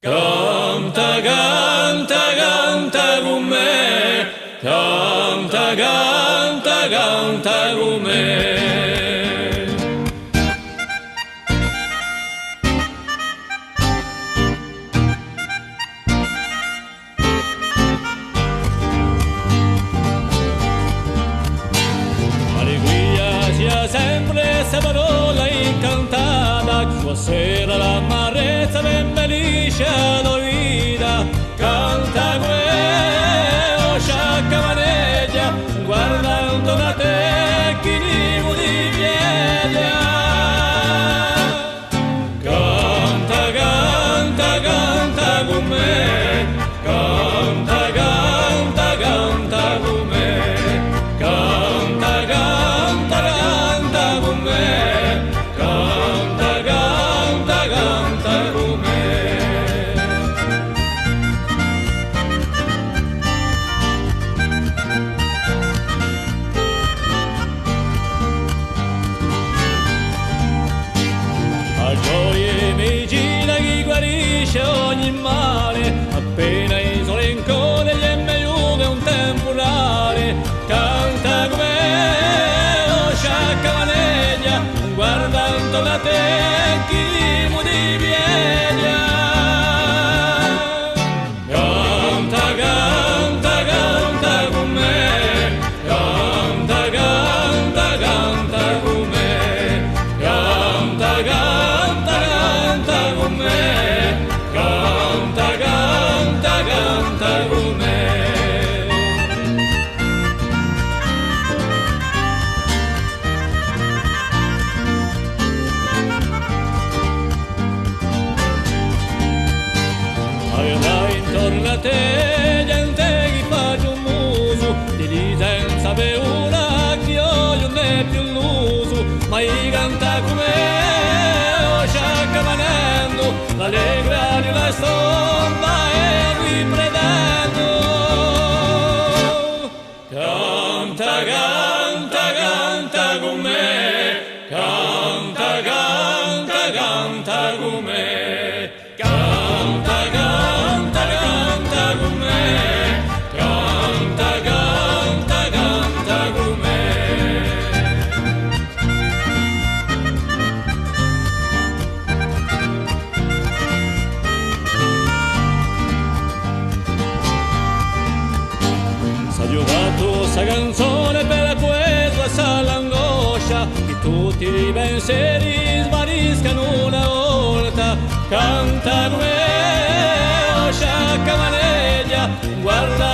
Canta, canta, canta con me, canta, canta, canta con me. Alegria sia sempre essa parola incantata, sua sera l'amarezza ben felice la vita. Canta quella sciacca maneggia, guardando da te chi di pieglia. Canta, canta, canta con me, canta, canta, canta con me, canta, canta, canta con me, canta, canta, canta con me. A gioia medicina chi guarisce ogni male, appena il sole in cone gli è meglio che un temporale. Canta come lo sciacca maneggia, guardando la te chi di pieglia. Canta, canta, canta con me, canta, canta, canta con me, canta, canta, canta con me, canta, canta, canta con me. Avrai intorno a te gente che fa un muso, di lì senza paura che io non è più l'uso, ma io canta come lo sciacca manendo, l'allegra di la stompa e qui pretendo. Canta, canta, canta con me, canta, canta, canta con me, canta, canta, canta con me, canta, canta, canta con me. S'ha giocato sta canzone per quella sa l'angoscia, che tutti i pensieri svaniscano una volta. Canta come lo sciacca maneggia, guarda